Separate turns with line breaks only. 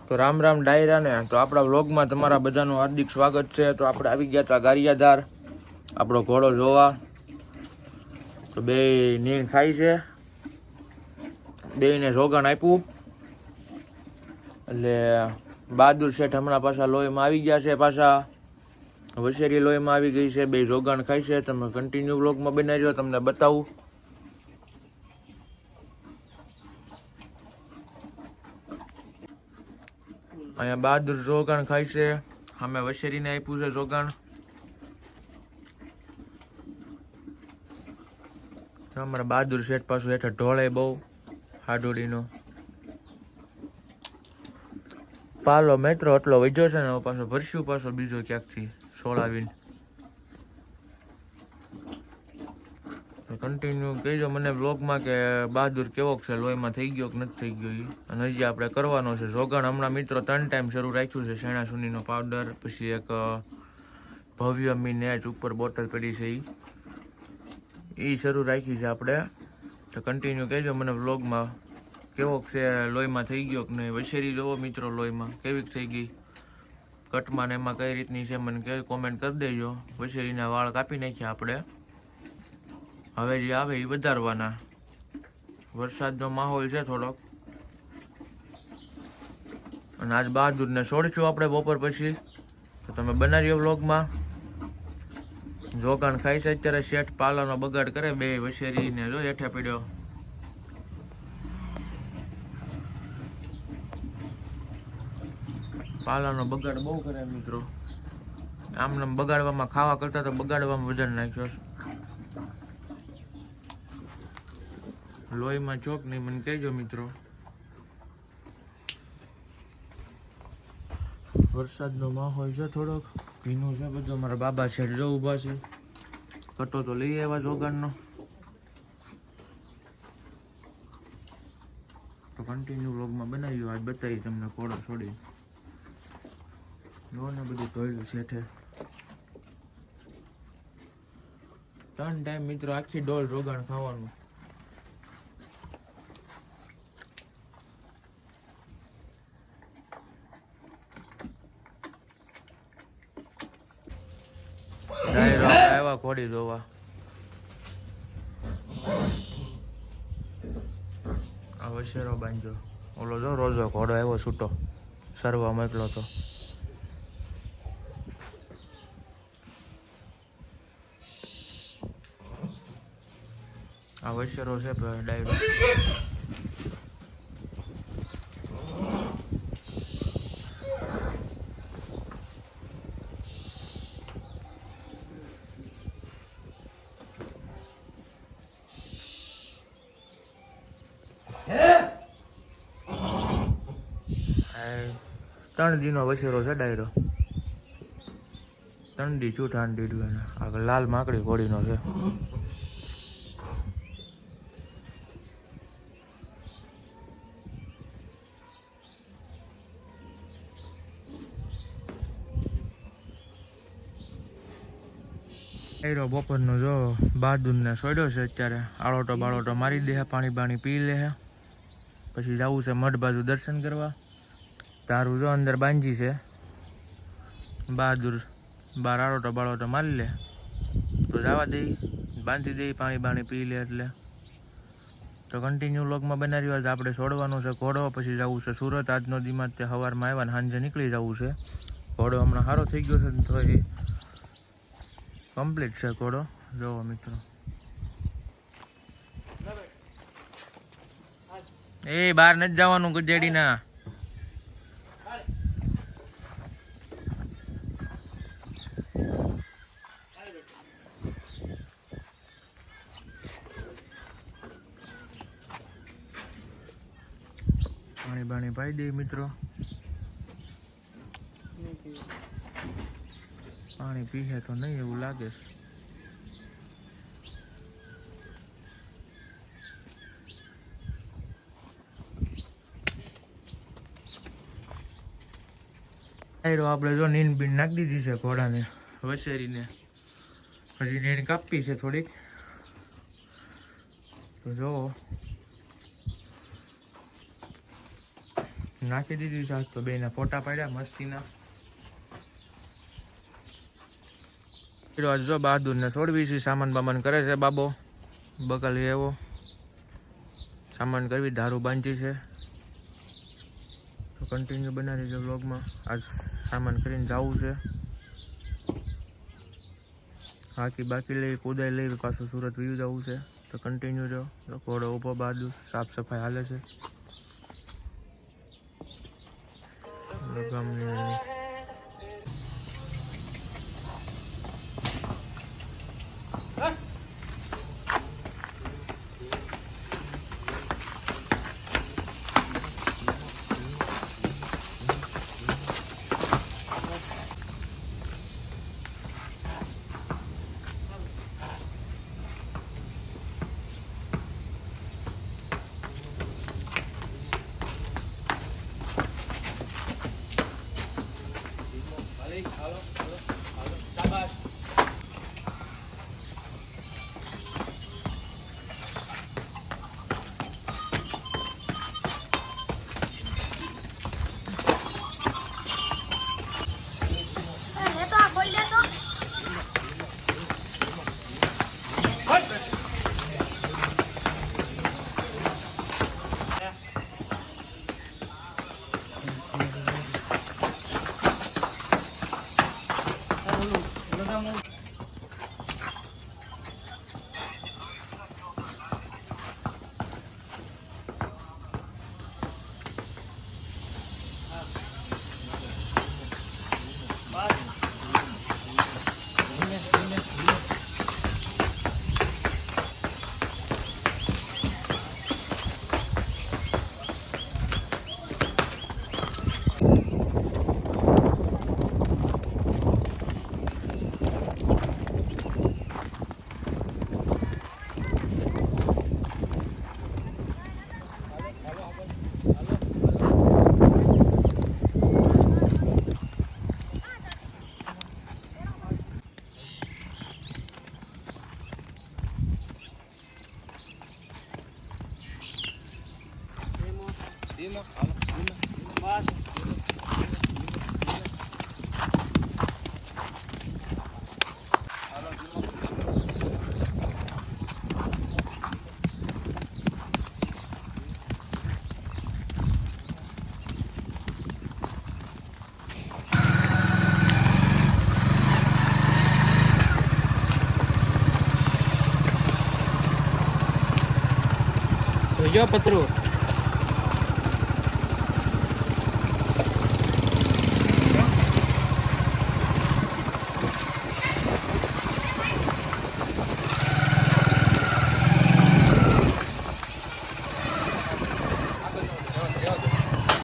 તો રામ રામ ડાયરા ને તો આપણા વ્લોગમાં તમારા બધાનું હાર્દિક સ્વાગત છે। તો આપણે આવી ગયા હતા ગારિયાધાર આપણો ઘોડો જોવા। તો બે નીણ ખાઈ છે, બેને રોગાણ આપ્યું એટલે બહાદુર શેઠ હમણાં પાછા લોહીમાં આવી ગયા છે, પાછા વસેરી લોહીમાં આવી ગઈ છે, બે રોગાણ ખાઈ છે। તમે કન્ટિન્યુ વ્લોગમાં બનાવી રહ્યો, તમને બતાવું। અહીંયા બહાદુર રોગાણ ખાય છે, અમે વસેરીને આપ્યું છે રોગાણ। અમારા બહાદુર શેઠ પાછું હેઠળ ઢોળે બહુ હાડોડીનો પાલો મેટ્રો એટલો વધ્યો છે ને, પાછો ભરશું પાછો બીજો ક્યાંકથી સોળાવીને। કન્ટિન્યુ કહેજો મને બ્લોગમાં કે બહાદુર કેવો છે, લોહીમાં થઈ ગયો કે નથી થઈ ગયો। અને હજી આપણે કરવાનો છે રોગાણ। હમણાં મિત્રો 3 ટાઈમ શરૂ રાખ્યું છે, શેણા સુનીનો પાવડર, પછી એક ભવ્ય મી નેટ ઉપર બોટલ પડી છે એ શરૂ રાખી છે આપણે। તો કન્ટિન્યુ કહેજો મને વ્લોગમાં કેવો છે, લોહીમાં થઈ ગયો કે નહીં। વસેરી જોવો મિત્રો લોહીમાં કેવીક થઈ ગઈ, કટમાં ને એમાં કઈ રીતની છે મને કે કોમેન્ટ કરી દેજો। વસેરીના વાળ કાપી નાખ્યા આપણે, હવે જે આવે એ વધારવાના। વરસાદનો માહોલ છે થોડોક, અને આજ બહાદુરને છોડશું આપણે બપોર પછી, તો તમે બનાવ્યો વ્લોગમાં। જોગાણ ખાઈ છે અત્યારે, શેઠ પાલાનો બગાડ કરે, બે વસેરીને જો હેઠે પડ્યો। પાલાનો બગાડ બહુ કરે મિત્રો, આમને બગાડવામાં ખાવા કરતા તો બગાડવામાં વધારે નાખ્યો। લોહીમાં ચોક નહીં મને કહેજો મિત્રો। વરસાદનો માહોલ છે થોડોક, ભીનું છે બધું। મારા બાબા શેઠ જો ઊભા છે, કટો તો લઈ આવ્યા જોગાણનો। તો કન્ટિન્યુ વ્લોગમાં બનાવ્યું, આજ બતાવી તમને ઘોડો છોડી જો ને બધું ધોયું શેઠે। 3 ટાઈમ મિત્રો આખી ડોલ રોગાણ ખાવાનું। આવ્યા ઘોડી જોવા, આ વસેરો બાંધ્યો, ઓલો જો રોજો ઘોડો આવ્યો છૂટો સરવા મોકલો તો। આ વસેરો છે ડાયરો, ત્રણ દીનો વસેરો છે ડાયરો, 3 દી છૂટાણ દીધું એને। આગળ લાલ માકડી ઘોડીનો છે। ડાયરો બપોરનો જો બહાદુરને છોડ્યો છે અત્યારે, આળોટો બાળોટો મારી દે, પાણી બાણી પી લે, પછી જવું છે મઢ બાજુ દર્શન કરવા। તારું જો અંદર બાંધી છે, બહાદુર બાર આળોટો બાળોટો મારી લે તો જવા દઈ, બાંધી દઈ, પાણી બાણી પી લે એટલે। તો કન્ટિન્યુ વ્લોગમાં બનાવી રહ્યો, આપણે છોડવાનું છે ઘોડો, પછી જવું છે સુરત। આજનો દિમાગ તે સવારમાં આવ્યા ને સાંજે નીકળી જવું છે। ઘોડો હમણાં સારો થઈ ગયો છે તો એ કમ્પ્લીટ છે ઘોડો જોવો મિત્રો। એ બહાર નથી જવાનું ગજેડીના, પાણી બાણી પાઈ દે મિત્રો, પાણી પીએ તો નહીં એવું લાગે છે। આપણે જો નીંદ બીન નાખી દીધી છે ઘોડાને વસેરીને, હજી નીંદ કાપી છે થોડીક, તો જો નાખી દીધી છાશ તો બેના ફોટા પાડ્યા મસ્તીના. જો બહાદુર ને છોડવી છે, સામાન બામાન કરે છે બાબો બકલ એવો સામાન કરવી, દારૂ બાંધી છે તો કન્ટિન્યુ બનાવી દેજો વ્લોગમાં. આજ સામાન કરીને જવું છે, બાકી લઈ કુદાઈ લઈ પાછું સુરત વ્યૂ જવું છે તો કન્ટિન્યુ જો. ઘોડો ઊભો બહાદુર, સાફ સફાઈ હાલે છે ગામની. જો પતરું